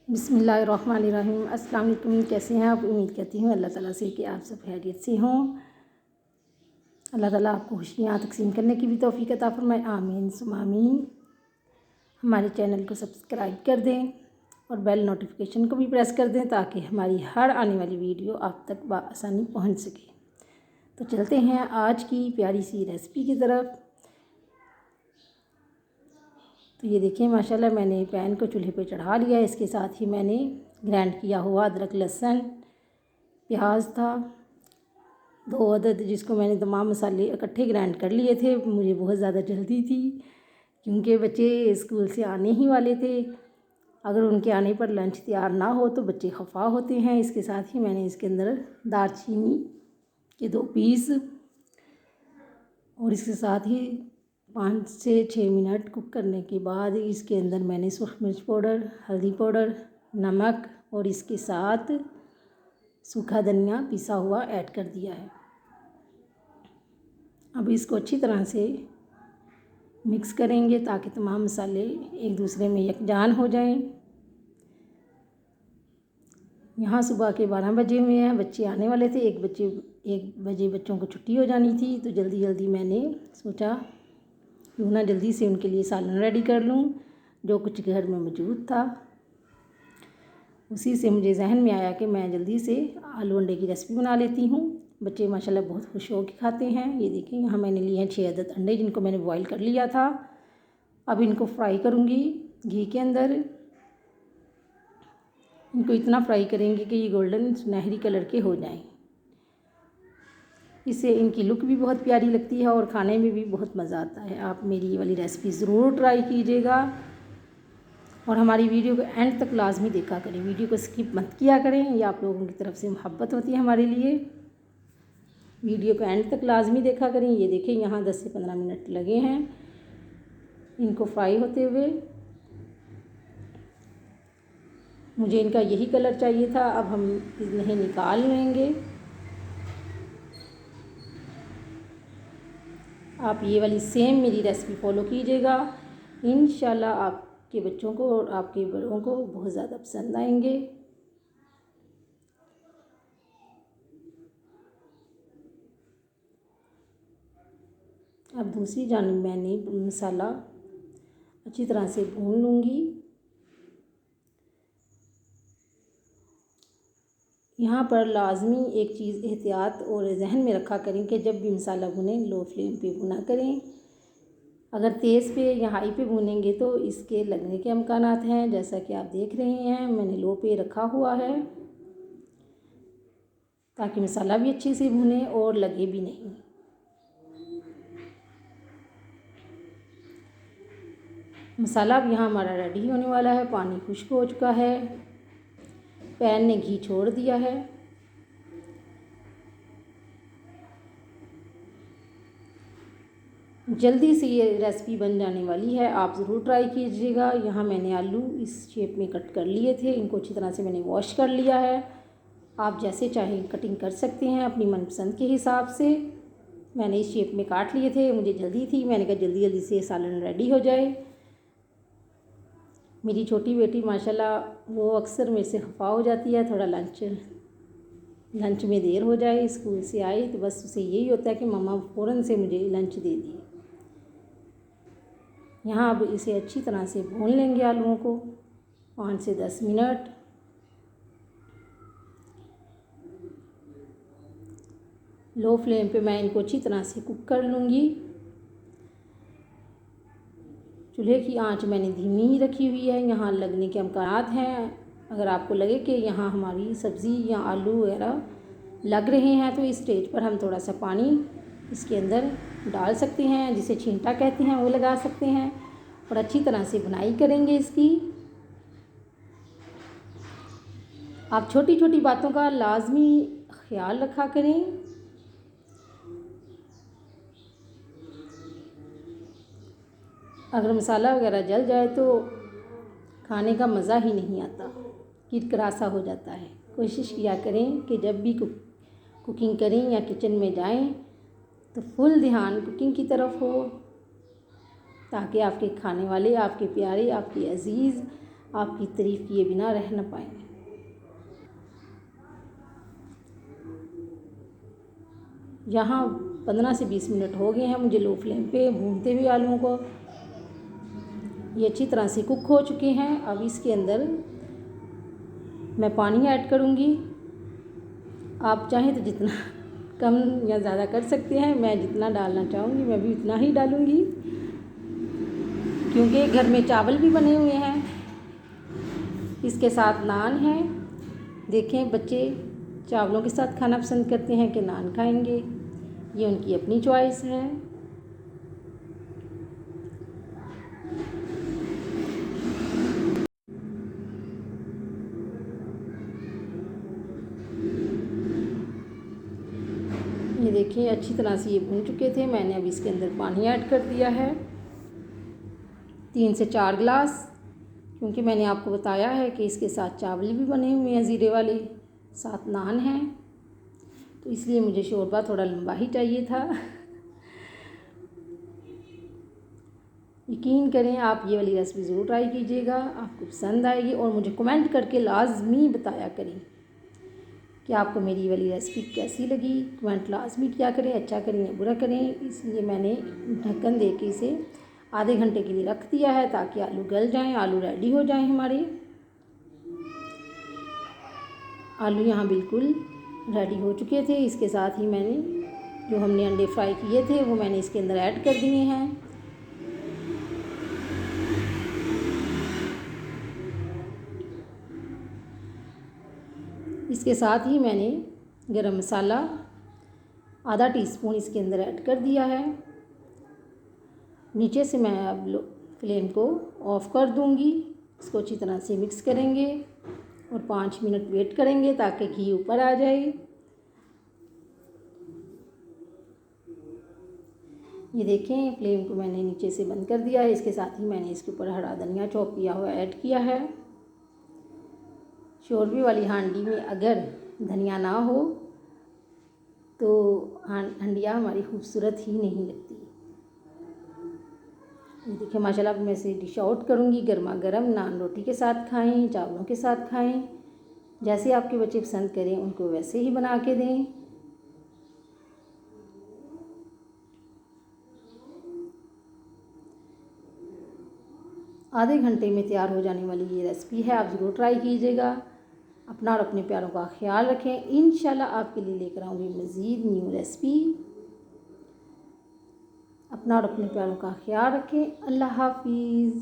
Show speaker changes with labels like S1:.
S1: बिस्मिल्लाहिर्रहमानिर्रहीम। अस्सलाम वालेकुम। कैसे हैं आप? उम्मीद करती हूँ अल्लाह ताला से कि आप सब खैरियत से हों। अल्लाह ताला आपको खुशियाँ तकसीम करने की भी तौफीक अता फरमाए। आमीन सुम्मा आमीन। हमारे चैनल को सब्सक्राइब कर दें और बेल नोटिफिकेशन को भी प्रेस कर दें ताकि हमारी हर आने वाली वीडियो आप तक बआसानी पहुँच सके। तो चलते हैं आज की प्यारी सी रेसिपी की तरफ। तो ये देखिए माशाल्लाह मैंने पैन को चूल्हे पे चढ़ा लिया है। इसके साथ ही मैंने ग्राइंड किया हुआ अदरक लहसुन प्याज था 2 अदद, जिसको मैंने तमाम मसाले इकट्ठे ग्राइंड कर लिए थे। मुझे बहुत ज़्यादा जल्दी थी क्योंकि बच्चे स्कूल से आने ही वाले थे। अगर उनके आने पर लंच तैयार ना हो तो बच्चे खफा होते हैं। इसके साथ ही मैंने इसके अंदर दालचीनी के 2 पीस और इसके साथ ही 5 से 6 मिनट कुक करने के बाद इसके अंदर मैंने सुर्ख मिर्च पाउडर, हल्दी पाउडर, नमक और इसके साथ सूखा धनिया पिसा हुआ ऐड कर दिया है। अब इसको अच्छी तरह से मिक्स करेंगे ताकि तमाम मसाले एक दूसरे में यकजान हो जाएं। यहाँ सुबह के 12 बजे हुए हैं, बच्चे आने वाले थे। 1 बजे बच्चों को छुट्टी हो जानी थी। तो जल्दी जल्दी मैंने सोचा क्यों ना जल्दी से उनके लिए सालन रेडी कर लूँ जो कुछ घर में मौजूद था। उसी से मुझे जहन में आया कि मैं जल्दी से आलू अंडे की रेसिपी बना लेती हूँ। बच्चे माशाल्लाह बहुत खुश हो के खाते हैं। ये देखिए यहाँ मैंने लिए हैं 6 अदद अंडे जिनको मैंने बॉईल कर लिया था। अब इनको फ्राई करूँगी घी के अंदर। इनको इतना फ्राई करेंगे कि ये गोल्डन सुनहरी कलर के हो जाएं। इससे इनकी लुक भी बहुत प्यारी लगती है और खाने में भी बहुत मज़ा आता है। आप मेरी ये वाली रेसिपी ज़रूर ट्राई कीजिएगा और हमारी वीडियो को एंड तक लाजमी देखा करें। वीडियो को स्किप मत किया करें, ये आप लोगों की तरफ से मोहब्बत होती है हमारे लिए। वीडियो को एंड तक लाजमी देखा करें। ये देखिए यहाँ 10 से 15 मिनट लगे हैं इनको फ्राई होते हुए। मुझे इनका यही कलर चाहिए था। अब हम इन्हें निकाल लेंगे। आप ये वाली सेम मेरी रेसिपी फॉलो कीजिएगा। इंशाल्लाह आपके बच्चों को और आपके बड़ों को बहुत ज़्यादा पसंद आएंगे। अब दूसरी जानिब मैंने मसाला अच्छी तरह से भून लूँगी। यहाँ पर लाजमी एक चीज़ एहतियात और जहन में रखा करें कि जब भी मसाला भुनें लो फ्लेम पे भुना करें। अगर तेज़ पे या हाई पे भुनेंगे तो इसके लगने के अमकानात हैं। जैसा कि आप देख रहे हैं मैंने लो पे रखा हुआ है ताकि मसाला भी अच्छे से भुने और लगे भी नहीं। मसाला अब यहाँ हमारा रेडी होने वाला है। पानी खुश्क हो चुका है, पैन ने घी छोड़ दिया है। जल्दी से ये रेसिपी बन जाने वाली है, आप ज़रूर ट्राई कीजिएगा। यहाँ मैंने आलू इस शेप में कट कर लिए थे। इनको अच्छी तरह से मैंने वॉश कर लिया है। आप जैसे चाहें कटिंग कर सकते हैं अपनी मनपसंद के हिसाब से। मैंने इस शेप में काट लिए थे, मुझे जल्दी थी। मैंने कहा जल्दी जल्दी से सालन रेडी हो जाए। मेरी छोटी बेटी माशाल्लाह वो अक्सर मेरे से खफा हो जाती है। थोड़ा लंच में देर हो जाए, स्कूल से आई तो बस उसे यही होता है कि मम्मा फ़ौरन से मुझे लंच दे दिए। यहाँ अब इसे अच्छी तरह से भून लेंगे आलूओं को 5 से 10 मिनट। लो फ्लेम पे मैं इनको अच्छी तरह से कुक कर लूँगी। चूल्हे की आंच मैंने धीमी ही रखी हुई है। यहाँ लगने के अमकानात हैं। अगर आपको लगे कि यहाँ हमारी सब्ज़ी या आलू वगैरह लग रहे हैं तो इस स्टेज पर हम थोड़ा सा पानी इसके अंदर डाल सकते हैं, जिसे छींटा कहते हैं, वो लगा सकते हैं और अच्छी तरह से बुनाई करेंगे इसकी। आप छोटी छोटी बातों का लाजमी ख्याल रखा करें। अगर मसाला वगैरह जल जाए तो खाने का मज़ा ही नहीं आता, किरकिरासा हो जाता है। कोशिश किया करें कि जब भी कुकिंग करें या किचन में जाएं तो फुल ध्यान कुकिंग की तरफ हो ताकि आपके खाने वाले, आपके प्यारे, आपके अज़ीज़ आपकी तारीफ़ किए बिना रह न पाएंगे। यहाँ 15 से 20 मिनट हो गए हैं मुझे लो फ्लेम पे भूनते हुए आलूओं को। ये अच्छी तरह से कुक हो चुके हैं। अब इसके अंदर मैं पानी ऐड करूँगी। आप चाहें तो जितना कम या ज़्यादा कर सकते हैं। मैं जितना डालना चाहूँगी मैं भी उतना ही डालूँगी, क्योंकि घर में चावल भी बने हुए हैं, इसके साथ नान है। देखें बच्चे चावलों के साथ खाना पसंद करते हैं कि नान खाएंगे, ये उनकी अपनी चॉइस है। ये देखिए अच्छी तरह से ये भून चुके थे। मैंने अब इसके अंदर पानी ऐड कर दिया है 3 से 4 गिलास, क्योंकि मैंने आपको बताया है कि इसके साथ चावल भी बने हुए हैं ज़ीरे वाले, साथ नान हैं, तो इसलिए मुझे शोरबा थोड़ा लंबा ही चाहिए था। यकीन करें आप ये वाली रेसिपी ज़रूर ट्राई कीजिएगा, आपको पसंद आएगी। और मुझे कमेंट करके लाजमी बताया करें कि आपको मेरी वाली रेसिपी कैसी लगी। कमेंट लाजमी किया करें, अच्छा करें या बुरा करें। इसलिए मैंने ढक्कन दे के इसे आधे घंटे के लिए रख दिया है ताकि आलू गल जाएं, आलू रेडी हो जाएं हमारे। आलू यहाँ बिल्कुल रेडी हो चुके थे। इसके साथ ही मैंने जो हमने अंडे फ्राई किए थे वो मैंने इसके अंदर ऐड कर दिए हैं। इसके साथ ही मैंने गरम मसाला आधा टीस्पून इसके अंदर ऐड कर दिया है। नीचे से मैं अब फ्लेम को ऑफ़ कर दूंगी। इसको अच्छी तरह से मिक्स करेंगे और 5 मिनट वेट करेंगे ताकि घी ऊपर आ जाए। ये देखें फ्लेम को मैंने नीचे से बंद कर दिया है। इसके साथ ही मैंने इसके ऊपर हरा धनिया चॉप किया हुआ ऐड किया है। शोरबे वाली हांडी में अगर धनिया ना हो तो हंडिया हमारी खूबसूरत ही नहीं लगती। ये देखिए माशाल्लाह मैं इसे डिश आउट करूँगी। गर्मा गर्म नान रोटी के साथ खाएं, चावलों के साथ खाएं, जैसे आपके बच्चे पसंद करें उनको वैसे ही बना के दें। आधे घंटे में तैयार हो जाने वाली ये रेसिपी है, आप ज़रूर ट्राई कीजिएगा। अपना और अपने प्यारों का ख्याल रखें। इंशाल्लाह आपके लिए लेकर आऊँगी मज़ीद न्यू रेसिपी। अपना और अपने प्यारों का ख्याल रखें। अल्लाह हाफिज़।